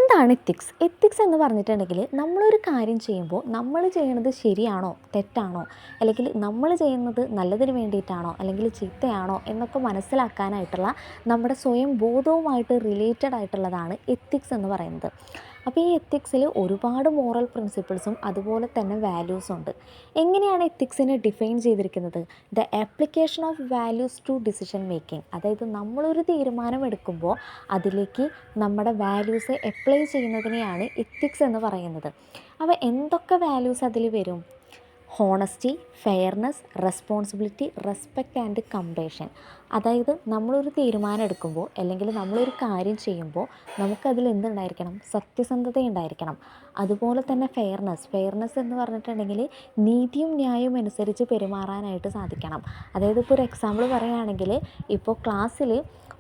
എന്താണ് ethics? Ethics എന്ന് പറഞ്ഞിട്ടുണ്ടെങ്കിൽ നമ്മളൊരു കാര്യം ചെയ്യുമ്പോൾ നമ്മൾ ചെയ്യുന്നത് ശരിയാണോ തെറ്റാണോ, അല്ലെങ്കിൽ നമ്മൾ ചെയ്യുന്നത് നല്ലതിന് വേണ്ടിയിട്ടാണോ അല്ലെങ്കിൽ ചീത്തയാണോ എന്നൊക്കെ മനസ്സിലാക്കാനായിട്ടുള്ള നമ്മുടെ സ്വയം ബോധവുമായിട്ട് റിലേറ്റഡ് ആയിട്ടുള്ളതാണ് എത്തിക്സ് എന്ന് പറയുന്നത്. അപ്പോൾ ഈ എത്തിക്സിൽ ഒരുപാട് മോറൽ പ്രിൻസിപ്പിൾസും അതുപോലെ തന്നെ വാല്യൂസും ഉണ്ട്. എങ്ങനെയാണ് എത്തിക്സിനെ ഡിഫൈൻ ചെയ്തിരിക്കുന്നത്? The application of values to decision making. അതായത് നമ്മളൊരു തീരുമാനം എടുക്കുമ്പോൾ അതിലേക്ക് നമ്മുടെ വാല്യൂസ് അപ്ലൈ ചെയ്യുന്നതിനെയാണ് എത്തിക്സ് എന്ന് പറയുന്നത്. അപ്പോൾ എന്തൊക്കെ വാല്യൂസ് അതിൽ വരും? Honesty, fairness, responsibility, respect and compassion. അതായത് നമ്മളൊരു തീരുമാനം എടുക്കുമ്പോൾ അല്ലെങ്കിൽ നമ്മളൊരു കാര്യം ചെയ്യുമ്പോൾ നമുക്കതിൽ എന്തുണ്ടായിരിക്കണം? സത്യസന്ധത ഉണ്ടായിരിക്കണം. അതുപോലെ തന്നെ ഫെയർനെസ് എന്ന് പറഞ്ഞിട്ടുണ്ടെങ്കിൽ നീതിയും ന്യായവും അനുസരിച്ച് പെരുമാറാനായിട്ട് സാധിക്കണം. അതായത് ഇപ്പോൾ ഒരു എക്സാമ്പിൾ പറയുകയാണെങ്കിൽ, ഇപ്പോൾ ക്ലാസ്സിൽ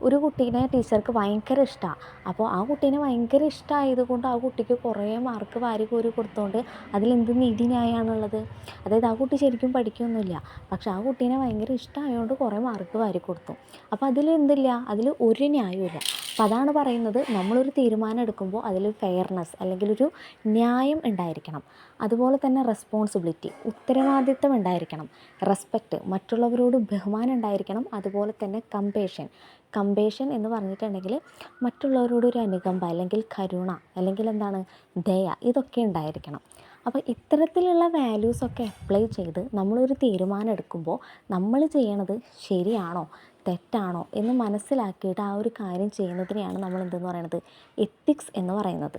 ഒരു കുട്ടീനെ ടീച്ചർക്ക് ഭയങ്കര ഇഷ്ടമാണ്. അപ്പോൾ ആ കുട്ടീനെ ഭയങ്കര ഇഷ്ടമായതുകൊണ്ട് ആ കുട്ടിക്ക് കുറേ മാർക്ക് വാരി കോരി കൊടുത്തുകൊണ്ട് അതിലെന്ത് നീതി ന്യായമാണുള്ളത്? അതായത് ആ കുട്ടി ശരിക്കും പഠിക്കുകയൊന്നുമില്ല, പക്ഷെ ആ കുട്ടീനെ ഭയങ്കര ഇഷ്ടമായതുകൊണ്ട് കുറേ മാർക്ക് വാരി കൊടുത്തു. അപ്പോൾ അതിലെന്തില്ല? അതിൽ ഒരു ന്യായമില്ല. അപ്പോൾ അതാണ് പറയുന്നത്, നമ്മളൊരു തീരുമാനം എടുക്കുമ്പോൾ അതിൽ ഫെയർനെസ് അല്ലെങ്കിൽ ഒരു ന്യായം ഉണ്ടായിരിക്കണം. അതുപോലെ തന്നെ റെസ്പോൺസിബിലിറ്റി, ഉത്തരവാദിത്തം ഉണ്ടായിരിക്കണം. റെസ്പെക്റ്റ്, മറ്റുള്ളവരോട് ബഹുമാനം ഉണ്ടായിരിക്കണം. അതുപോലെ തന്നെ കമ്പേഷൻ എന്ന് പറഞ്ഞിട്ടുണ്ടെങ്കിൽ മറ്റുള്ളവരോട് ഒരു അനുകമ്പ അല്ലെങ്കിൽ കരുണ അല്ലെങ്കിൽ എന്താണ്, ദയ, ഇതൊക്കെ ഉണ്ടായിരിക്കണം. അപ്പോൾ ഇത്തരത്തിലുള്ള വാല്യൂസൊക്കെ അപ്ലൈ ചെയ്ത് നമ്മളൊരു തീരുമാനം എടുക്കുമ്പോൾ നമ്മൾ ചെയ്യണത് ശരിയാണോ തെറ്റാണോ എന്ന് മനസ്സിലാക്കിയിട്ട് ആ ഒരു കാര്യം ചെയ്യുന്നതിനെയാണ് നമ്മൾ എന്തെന്ന് പറയുന്നത്? എത്തിക്സ് എന്ന് പറയുന്നത്.